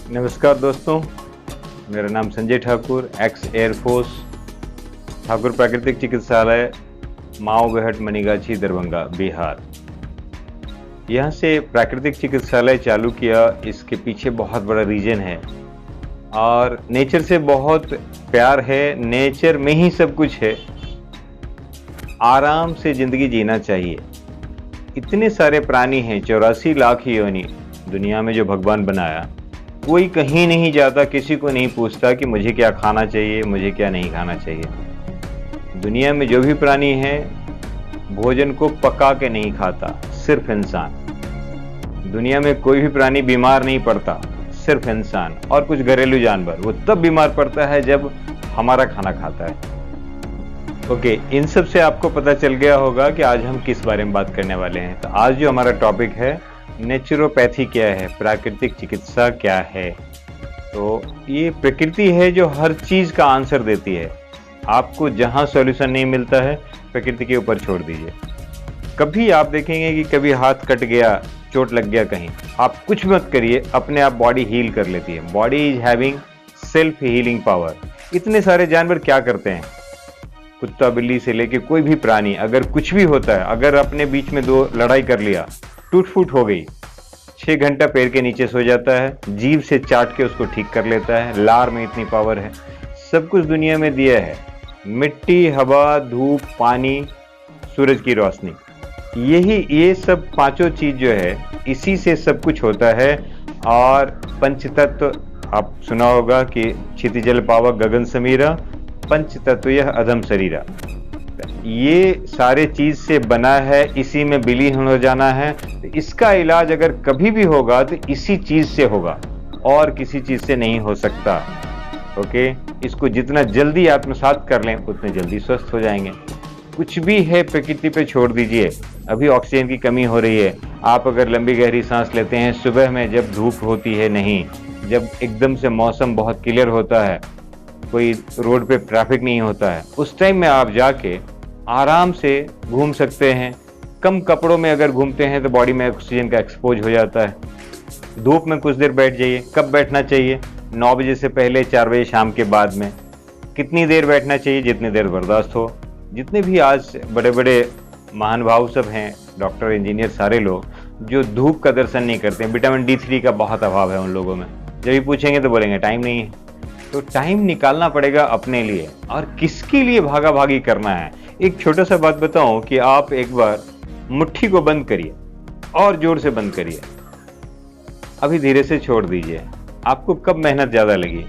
नमस्कार दोस्तों, मेरा नाम संजय ठाकुर, एक्स एयरफोर्स, ठाकुर प्राकृतिक चिकित्सालय, माओ बेहट, मनीगाछी, दरभंगा, बिहार। यहाँ से प्राकृतिक चिकित्सालय चालू किया, इसके पीछे बहुत बड़ा रीजन है और नेचर से बहुत प्यार है। नेचर में ही सब कुछ है। आराम से ज़िंदगी जीना चाहिए। इतने सारे प्राणी हैं, 84 लाख योनि दुनिया में जो भगवान बनाया। कोई कहीं नहीं जाता, किसी को नहीं पूछता कि मुझे क्या खाना चाहिए, मुझे क्या नहीं खाना चाहिए। दुनिया में जो भी प्राणी है भोजन को पका के नहीं खाता, सिर्फ इंसान। दुनिया में कोई भी प्राणी बीमार नहीं पड़ता, सिर्फ इंसान। और कुछ घरेलू जानवर, वो तब बीमार पड़ता है जब हमारा खाना खाता है। ओके, इन सब से आपको पता चल गया होगा कि आज हम किस बारे में बात करने वाले हैं। तो आज जो हमारा टॉपिक है, नेचुरोपैथी क्या है, प्राकृतिक चिकित्सा क्या है। तो ये प्रकृति है जो हर चीज़ का आंसर देती है। आपको जहाँ सॉल्यूशन नहीं मिलता है, प्रकृति के ऊपर छोड़ दीजिए। कभी आप देखेंगे कि कभी हाथ कट गया, चोट लग गया कहीं, आप कुछ मत करिए, अपने आप बॉडी हील कर लेती है। Body is having self healing power. इतने सारे जानवर क्या करते हैं, कुत्ता बिल्ली से लेके कोई भी प्राणी, अगर कुछ भी होता है, अगर अपने बीच में दो लड़ाई कर लिया, टूट फूट हो गई, 6 घंटा पैर के नीचे सो जाता है, जीभ से चाट के उसको ठीक कर लेता है। लार में इतनी पावर है। सब कुछ दुनिया में दिया है, मिट्टी, हवा, धूप, पानी, सूरज की रोशनी। ये सब पांचों चीज जो है, इसी से सब कुछ होता है। और पंचतत्व आप सुना होगा कि क्षितिजल पावक गगन समीरा, पंचतत्व यह अधम शरीरा। ये सारे चीज से बना है, इसी में विलीन हो जाना है। तो इसका इलाज अगर कभी भी होगा तो इसी चीज से होगा और किसी चीज से नहीं हो सकता। ओके, इसको जितना जल्दी आत्मसात कर लें उतने जल्दी स्वस्थ हो जाएंगे। कुछ भी है प्रकृति पे छोड़ दीजिए। अभी ऑक्सीजन की कमी हो रही है, आप अगर लंबी गहरी सांस लेते हैं सुबह में, जब धूप होती है नहीं, जब एकदम से मौसम बहुत क्लियर होता है, कोई रोड पे ट्रैफिक नहीं होता है, उस टाइम में आप जाके आराम से घूम सकते हैं। कम कपड़ों में अगर घूमते हैं तो बॉडी में ऑक्सीजन का एक्सपोज हो जाता है। धूप में कुछ देर बैठ जाइए। कब बैठना चाहिए? 9 बजे से पहले, 4 बजे शाम के बाद में। कितनी देर बैठना चाहिए? जितनी देर बर्दाश्त हो। जितने भी आज बड़े बड़े महानुभाव सब हैं, डॉक्टर, इंजीनियर, सारे लोग जो धूप का दर्शन नहीं करते हैं। विटामिन D3 का बहुत अभाव है उन लोगों में। जब भी पूछेंगे तो बोलेंगे टाइम नहीं है। तो टाइम निकालना पड़ेगा अपने लिए। और किसके लिए भागा भागी करना है? एक छोटा सा बात बताऊं कि आप एक बार मुट्ठी को बंद करिए और जोर से बंद करिए, अभी धीरे से छोड़ दीजिए। आपको कब मेहनत ज्यादा लगी?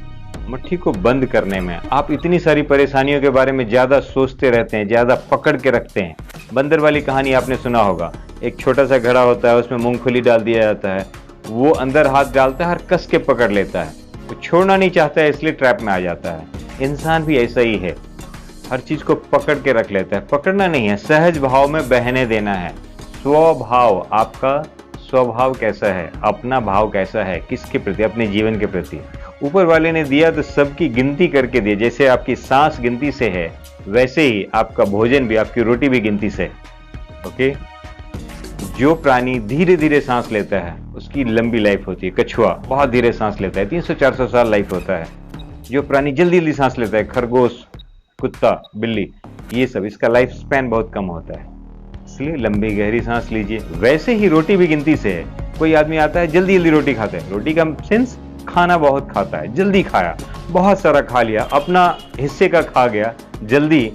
मुट्ठी को बंद करने में। आप इतनी सारी परेशानियों के बारे में ज्यादा सोचते रहते हैं, ज्यादा पकड़ के रखते हैं। बंदर वाली कहानी आपने सुना होगा। एक छोटा सा घड़ा होता है, उसमें मूंगफली डाल दिया जाता है, वो अंदर हाथ डालता है और कस के पकड़ लेता है। वो छोड़ना नहीं चाहता है, इसलिए ट्रैप में आ जाता है। इंसान भी ऐसा ही है, हर चीज को पकड़ के रख लेता है। पकड़ना नहीं है, सहज भाव में बहने देना है। स्वभाव, आपका स्वभाव कैसा है, अपना भाव कैसा है, किसके प्रति, अपने जीवन के प्रति। ऊपर वाले ने दिया तो सबकी गिनती करके दिया। जैसे आपकी सांस गिनती से है, वैसे ही आपका भोजन भी, आपकी रोटी भी गिनती से। ओके, जो प्राणी धीरे धीरे सांस लेता है उसकी लंबी लाइफ होती है। कछुआ बहुत धीरे सांस लेता है, 300-400 साल लाइफ होता है। जो प्राणी जल्दी जल्दी सांस लेता है, खरगोश, कुत्ता, बिल्ली, ये सब, इसका लाइफ स्पैन बहुत कम होता है। इसलिए लंबी गहरी सांस लीजिए। वैसे ही रोटी भी गिनती से है। कोई आदमी आता है जल्दी जल्दी रोटी खाता है, रोटी का सेंस खाना बहुत खाता है, जल्दी खाया, बहुत सारा खा लिया, अपना हिस्से का खा गया, जल्दी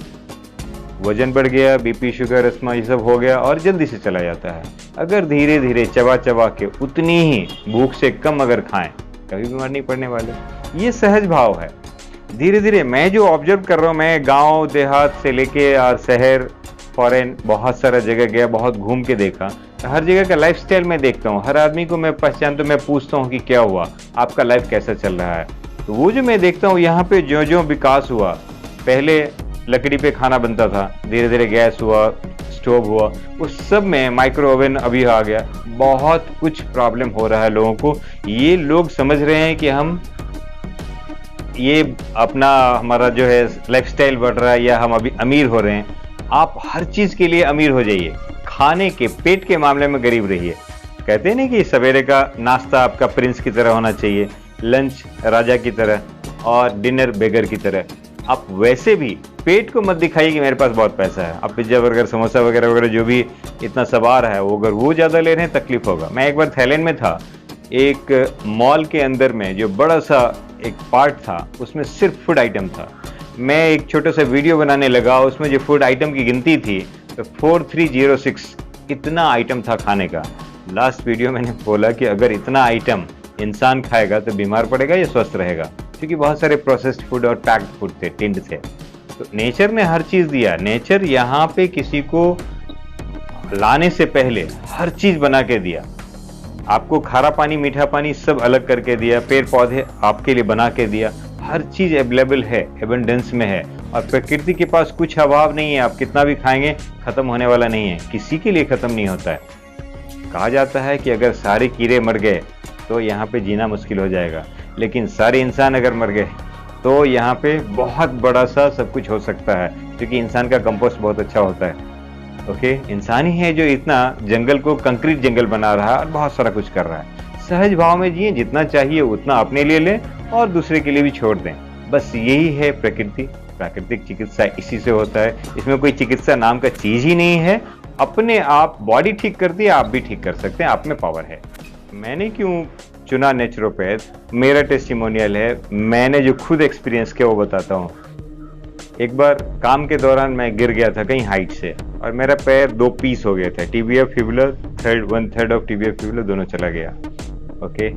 वजन बढ़ गया, बीपी, शुगर, अस्थमा, ये सब हो गया और जल्दी से चला जाता है। अगर धीरे धीरे चबा चबा के उतनी ही भूख से कम अगर खाएं, कभी बीमार नहीं पड़ने वाले। ये सहज भाव है। धीरे धीरे मैं जो ऑब्जर्व कर रहा हूँ, मैं गांव देहात से लेके और शहर, फॉरेन, बहुत सारा जगह गया, बहुत घूम के देखा। हर जगह का लाइफस्टाइल मैं देखता हूँ, हर आदमी को मैं पहचानता हूँ, मैं पूछता हूँ कि क्या हुआ, आपका लाइफ कैसा चल रहा है। तो वो जो मैं देखता हूँ, यहाँ पे जो जो विकास हुआ, पहले लकड़ी पे खाना बनता था, धीरे धीरे गैस हुआ, स्टोव हुआ, उस सब में माइक्रो ओवन अभी आ गया। बहुत कुछ प्रॉब्लम हो रहा है लोगों को। ये लोग समझ रहे हैं कि हम ये अपना, हमारा जो है लाइफस्टाइल बढ़ रहा है या हम अभी अमीर हो रहे हैं। आप हर चीज के लिए अमीर हो जाइए, खाने के, पेट के मामले में गरीब रहिए। कहते हैं ना कि सवेरे का नाश्ता आपका प्रिंस की तरह होना चाहिए। लंच राजा की तरह और डिनर बेगर की तरह। आप वैसे भी पेट को मत दिखाइए कि मेरे पास बहुत पैसा है। आप पिज्जा बर्गर समोसा वगैरह वगैरह जो भी इतना सब आ रहा है, वो अगर वो ज़्यादा ले रहे हैं तकलीफ होगा। मैं एक बार थाईलैंड में था, एक मॉल के अंदर में जो बड़ा सा एक पार्ट था, उसमें सिर्फ फूड आइटम था। मैं एक छोटा सा वीडियो बनाने लगा, उसमें जो फूड आइटम की गिनती थी तो 4306 इतना आइटम था खाने का। लास्ट वीडियो मैंने बोला कि अगर इतना आइटम इंसान खाएगा तो बीमार पड़ेगा या स्वस्थ रहेगा, क्योंकि बहुत सारे प्रोसेस्ड फूड और पैक्ड फूड थे, टिंड थे। तो नेचर ने हर चीज दिया। नेचर यहाँ पे किसी को लाने से पहले हर चीज बना के दिया। आपको खारा पानी मीठा पानी सब अलग करके दिया, पेड़ पौधे आपके लिए बना के दिया। हर चीज अवेलेबल है, एबंडेंस में है, और प्रकृति के पास कुछ अभाव नहीं है। आप कितना भी खाएंगे खत्म होने वाला नहीं है, किसी के लिए खत्म नहीं होता है। कहा जाता है कि अगर सारे कीड़े मर गए तो यहाँ पे जीना मुश्किल हो जाएगा, लेकिन सारे इंसान अगर मर गए तो यहाँ पे बहुत बड़ा सा सब कुछ हो सकता है, क्योंकि इंसान का कंपोस्ट बहुत अच्छा होता है। ओके, इंसान ही है जो इतना जंगल को कंक्रीट जंगल बना रहा है और बहुत सारा कुछ कर रहा है। सहज भाव में जिए, जितना चाहिए उतना अपने लिए लें और दूसरे के लिए भी छोड़ दें। बस यही है प्रकृति। प्राकृतिक चिकित्सा इसी से होता है। इसमें कोई चिकित्सा नाम का चीज ही नहीं है। अपने आप बॉडी ठीक करती है, आप भी ठीक कर सकते हैं, आप में पावर है। मैंने क्यों चुना नेचुरोपैथ, मेरा टेस्टिमोनियल है, मैंने जो खुद एक्सपीरियंस किया वो बताता हूँ। एक बार काम के दौरान मैं गिर गया था कहीं हाइट से, और मेरा पैर 2 पीस हो गया था। Tibia fibular, 1/3 of tibia fibular दोनों चला गया। ओके,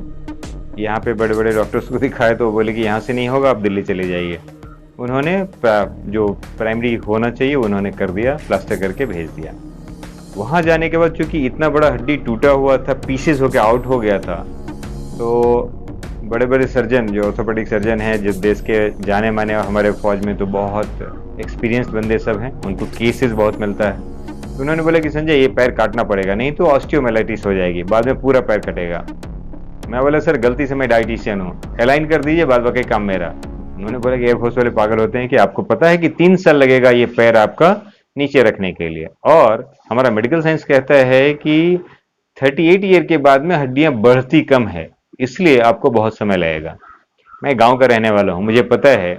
यहाँ पे बड़े बड़े डॉक्टर्स को दिखाए तो वो बोले कि यहाँ से नहीं होगा, आप दिल्ली चले जाइए। उन्होंने जो प्राइमरी होना चाहिए उन्होंने कर दिया, प्लास्टर करके भेज दिया। वहाँ जाने के बाद चूंकि इतना बड़ा हड्डी टूटा हुआ था, पीसेस होकर आउट हो गया था, तो बड़े बड़े सर्जन जो ऑर्थोपेडिक सर्जन हैं, जिस देश के जाने माने, हमारे फौज में तो बहुत एक्सपीरियंस बंदे सब हैं, उनको केसेस बहुत मिलता है। तो उन्होंने बोला कि संजय ये पैर काटना पड़ेगा, नहीं तो ऑस्टियोमाइलाइटिस हो जाएगी, बाद में पूरा पैर कटेगा। मैं बोला सर गलती से मैं डाइटिशियन हूँ, अलाइन कर दीजिए, बाद बाकी काम मेरा। उन्होंने बोला कि एयरफोर्स वाले पागल होते हैं कि आपको पता है कि 3 साल लगेगा ये पैर आपका नीचे रखने के लिए, और हमारा मेडिकल साइंस कहता है कि 38 ईयर के बाद में हड्डियां बढ़ती कम है, इसलिए आपको बहुत समय लगेगा। मैं गांव का रहने वाला हूं, मुझे पता है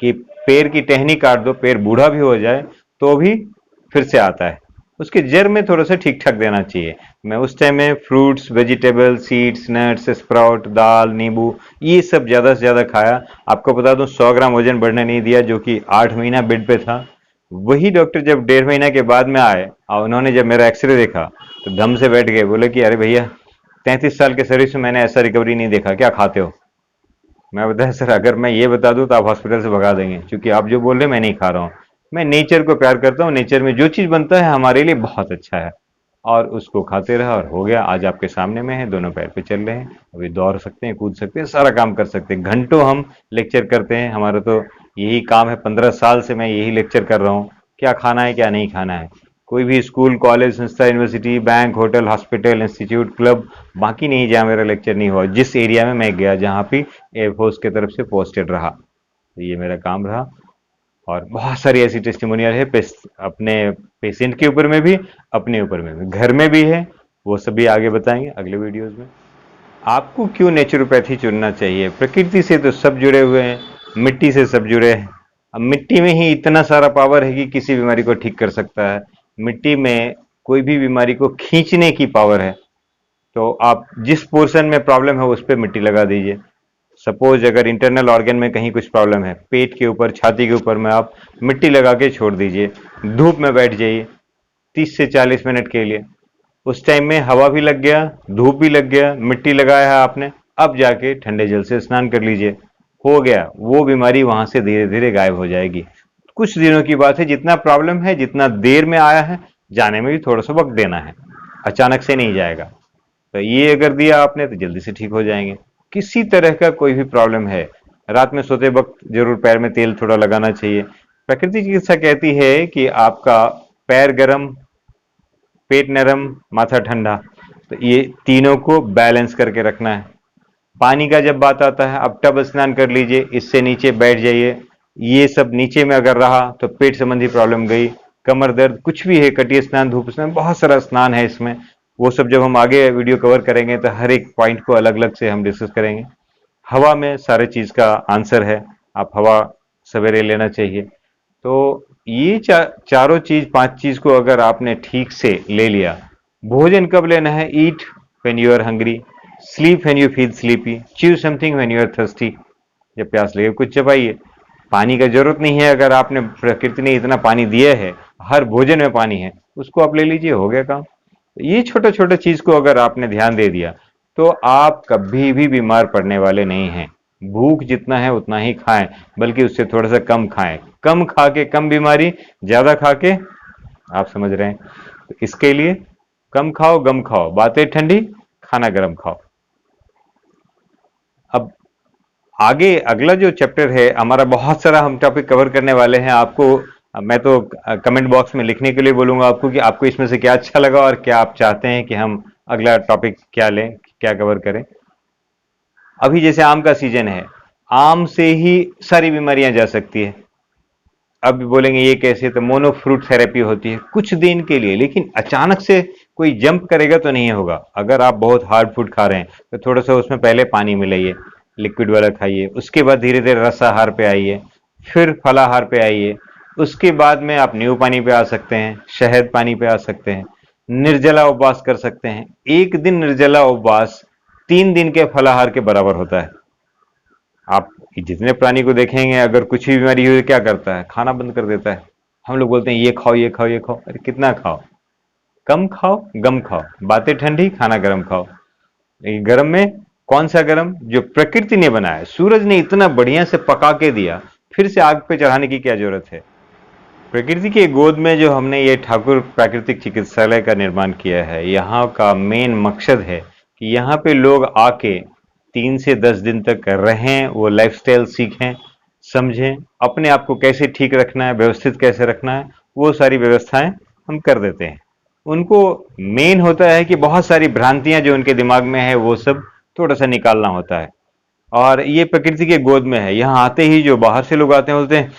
कि पैर की टहनी काट दो, पैर बूढ़ा भी हो जाए तो भी फिर से आता है। उसके जड़ में थोड़ा सा ठीक ठाक देना चाहिए। मैं उस टाइम में fruits, vegetable, seeds, nuts, sprout, दाल, नींबू, ये सब ज़्यादा से ज़्यादा खाया। आपको बता दूं 100 ग्राम वजन बढ़ने नहीं दिया, जो कि 8 महीना बेड पे था। वही डॉक्टर जब 1.5 महीना के बाद में आए और उन्होंने जब मेरा एक्सरे देखा तो दम से बैठ गए, बोले कि अरे भैया 33 साल के सर्विस में मैंने ऐसा रिकवरी नहीं देखा, क्या खाते हो? मैं बताया सर अगर मैं ये बता दूं तो आप हॉस्पिटल से भगा देंगे, क्योंकि आप जो बोल रहे हैं मैं नहीं खा रहा हूँ। मैं नेचर को प्यार करता हूँ, नेचर में जो चीज़ बनता है हमारे लिए बहुत अच्छा है, और उसको खाते रहा और हो गया। आज आपके सामने में है, दोनों पैर पे चल रहे हैं, अभी दौड़ सकते हैं, कूद सकते हैं, सारा काम कर सकते हैं। घंटों हम लेक्चर करते हैं, हमारा तो यही काम है। 15 साल से मैं यही लेक्चर कर रहा हूँ, क्या खाना है क्या नहीं खाना है। कोई भी स्कूल, कॉलेज, संस्था, university, bank, hotel, hospital, institute, club बाकी नहीं जहाँ मेरा लेक्चर नहीं हुआ। जिस एरिया में मैं गया, जहाँ भी एयरफोर्स की तरफ से पोस्टेड रहा, तो ये मेरा काम रहा। और बहुत सारी ऐसी टेस्टिमोनियल है, अपने पेशेंट के ऊपर में भी, अपने ऊपर में भी, घर में भी है, वो सभी आगे बताएंगे अगले वीडियोस में। आपको क्यों नेचुरोपैथी चुनना चाहिए? प्रकृति से तो सब जुड़े हुए हैं, मिट्टी से सब जुड़े हैं। अब मिट्टी में ही इतना सारा पावर है कि किसी बीमारी को ठीक कर सकता है। मिट्टी में कोई भी बीमारी को खींचने की पावर है। तो आप जिस पोर्शन में प्रॉब्लम है उस पर मिट्टी लगा दीजिए। सपोज अगर इंटरनल ऑर्गन में कहीं कुछ प्रॉब्लम है, पेट के ऊपर, छाती के ऊपर में, आप मिट्टी लगा के छोड़ दीजिए। धूप में बैठ जाइए 30 से 40 मिनट के लिए। उस टाइम में हवा भी लग गया, धूप भी लग गया, मिट्टी लगाया है आपने, अब जाके ठंडे जल से स्नान कर लीजिए, हो गया। वो बीमारी वहां से धीरे धीरे गायब हो जाएगी। कुछ दिनों की बात है, जितना प्रॉब्लम है, जितना देर में आया है, जाने में भी थोड़ा सा वक्त देना है, अचानक से नहीं जाएगा। तो ये अगर दिया आपने तो जल्दी से ठीक हो जाएंगे। किसी तरह का कोई भी प्रॉब्लम है, रात में सोते वक्त जरूर पैर में तेल थोड़ा लगाना चाहिए। प्रकृति चिकित्सा कहती है कि आपका पैर गर्म, पेट नरम, माथा ठंडा, तो ये तीनों को बैलेंस करके रखना है। पानी का जब बात आता है, अब टब स्नान कर लीजिए, इससे नीचे बैठ जाइए। ये सब नीचे में अगर रहा तो पेट संबंधी प्रॉब्लम गई, कमर दर्द, कुछ भी है, कटिया स्नान, धूप स्नान, बहुत सारा स्नान है इसमें। वो सब जब हम आगे वीडियो कवर करेंगे तो हर एक पॉइंट को अलग अलग से हम डिस्कस करेंगे। हवा में सारे चीज का आंसर है, आप हवा सवेरे लेना चाहिए। तो ये चारों चीज, पांच चीज को अगर आपने ठीक से ले लिया। भोजन कब लेना है? Eat when you are hungry, sleep when you feel sleepy, chew something when you are thirsty. जब प्यास लगे कुछ चबाइए। पानी का जरूरत नहीं है, अगर आपने प्रकृति ने इतना पानी दिया है, हर भोजन में पानी है, उसको आप ले लीजिए, हो गया काम। ये छोटे छोटे चीज को अगर आपने ध्यान दे दिया तो आप कभी भी बीमार पड़ने वाले नहीं हैं। भूख जितना है उतना ही खाएं, बल्कि उससे थोड़ा सा कम खाएं। कम खा के कम बीमारी, ज्यादा खा के, आप समझ रहे हैं। तो इसके लिए कम खाओ, गम खाओ, बातें ठंडी, खाना गर्म खाओ। अब आगे अगला जो चैप्टर है हमारा, बहुत सारा हम टॉपिक कवर करने वाले हैं। आपको मैं तो कमेंट बॉक्स में लिखने के लिए बोलूंगा आपको कि आपको इसमें से क्या अच्छा लगा और क्या आप चाहते हैं कि हम अगला टॉपिक क्या लें, क्या कवर करें। अभी जैसे आम का सीजन है, आम से ही सारी बीमारियां जा सकती है। अब बोलेंगे ये कैसे? तो मोनोफ्रूट थेरेपी होती है कुछ दिन के लिए, लेकिन अचानक से कोई जंप करेगा तो नहीं होगा। अगर आप बहुत हार्ड फूड खा रहे हैं तो थोड़ा सा उसमें पहले पानी मिलाइए, लिक्विड वाला खाइए, उसके बाद धीरे धीरे रसाहार पे आइए, फिर फलाहार पे आइए। उसके बाद में आप नींबू पानी पे आ सकते हैं, शहद पानी पे आ सकते हैं, निर्जला उपवास कर सकते हैं। एक दिन निर्जला उपवास 3 दिन के फलाहार के बराबर होता है। आप जितने प्राणी को देखेंगे, अगर कुछ भी बीमारी हुई क्या करता है? खाना बंद कर देता है। हम लोग बोलते हैं ये खाओ, ये खाओ, ये खाओ। अरे कितना खाओ? कम खाओ, गम खाओ, बातें ठंडी, खाना गर्म खाओ। गर्म में कौन सा गर्म? जो प्रकृति ने बनाया। सूरज ने इतना बढ़िया से पका के दिया, फिर से आग पे चढ़ाने की क्या जरूरत है? प्रकृति के गोद में जो हमने ये ठाकुर प्राकृतिक चिकित्सालय का निर्माण किया है, यहाँ का मेन मकसद है कि यहाँ पे लोग आके 3 से 10 दिन तक रहें, वो लाइफस्टाइल सीखें, समझें, अपने आप को कैसे ठीक रखना है, व्यवस्थित कैसे रखना है, वो सारी व्यवस्थाएं हम कर देते हैं। उनको मेन होता है कि बहुत सारी भ्रांतियां जो उनके दिमाग में है वो सब थोड़ा सा निकालना होता है। और ये प्रकृति के गोद में है। यहाँ आते ही जो बाहर से लोग आते हैं बोलते हैं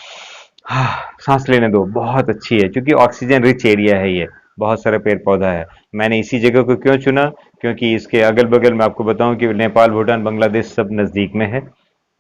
हाँ, सांस लेने दो, बहुत अच्छी है, क्योंकि ऑक्सीजन रिच एरिया है ये, बहुत सारा पेड़ पौधा है। मैंने इसी जगह को क्यों चुना? क्योंकि इसके अगल बगल में आपको बताऊं कि नेपाल, भूटान, बांग्लादेश सब नजदीक में है।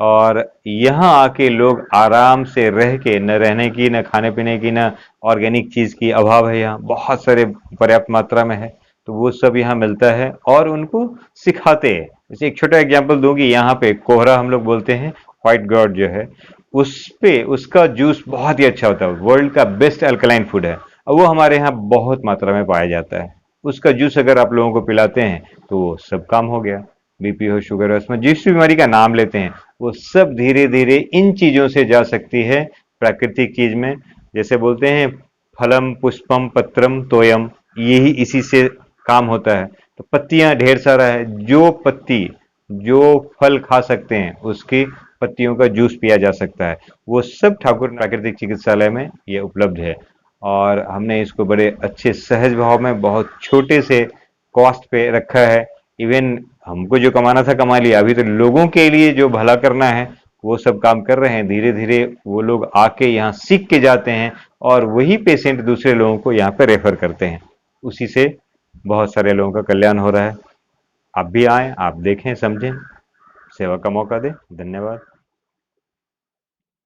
और यहाँ आके लोग आराम से रह के, न रहने की, न खाने पीने की, न ऑर्गेनिक चीज की अभाव है, यहाँ बहुत सारे पर्याप्त मात्रा में है। तो वो सब यहाँ मिलता है और उनको सिखाते हैं। जैसे एक छोटा एग्जाम्पल दूंगी, यहाँ पे कोहरा हम लोग बोलते हैं, व्हाइट गॉड जो है, उस पे उसका जूस बहुत ही अच्छा होता है। वर्ल्ड का बेस्ट अल्कलाइन फूड है और वो हमारे यहाँ बहुत मात्रा में पाया जाता है। उसका जूस अगर आप लोगों को पिलाते हैं तो वो सब काम हो गया। बीपी हो, शुगर हो, उसमें जिस बीमारी का नाम लेते हैं वो सब धीरे धीरे इन चीजों से जा सकती है, प्राकृतिक चीज में। जैसे बोलते हैं फलम पुष्पम पत्रम तोयम, यही इसी से काम होता है। तो पत्तियां ढेर सारा है, जो पत्ती जो फल खा सकते हैं उसकी पत्तियों का जूस पिया जा सकता है। वो सब ठाकुर प्राकृतिक चिकित्सालय में ये उपलब्ध है। और हमने इसको बड़े अच्छे सहज भाव में बहुत छोटे से कॉस्ट पे रखा है। इवन हमको जो कमाना था कमा लिया, अभी तो लोगों के लिए जो भला करना है वो सब काम कर रहे हैं। धीरे धीरे वो लोग आके यहाँ सीख के जाते हैं और वही पेशेंट दूसरे लोगों को यहाँ पे रेफर करते हैं। उसी से बहुत सारे लोगों का कल्याण हो रहा है। आप भी आए, आप देखें, समझें, सेवा का मौका दें। धन्यवाद।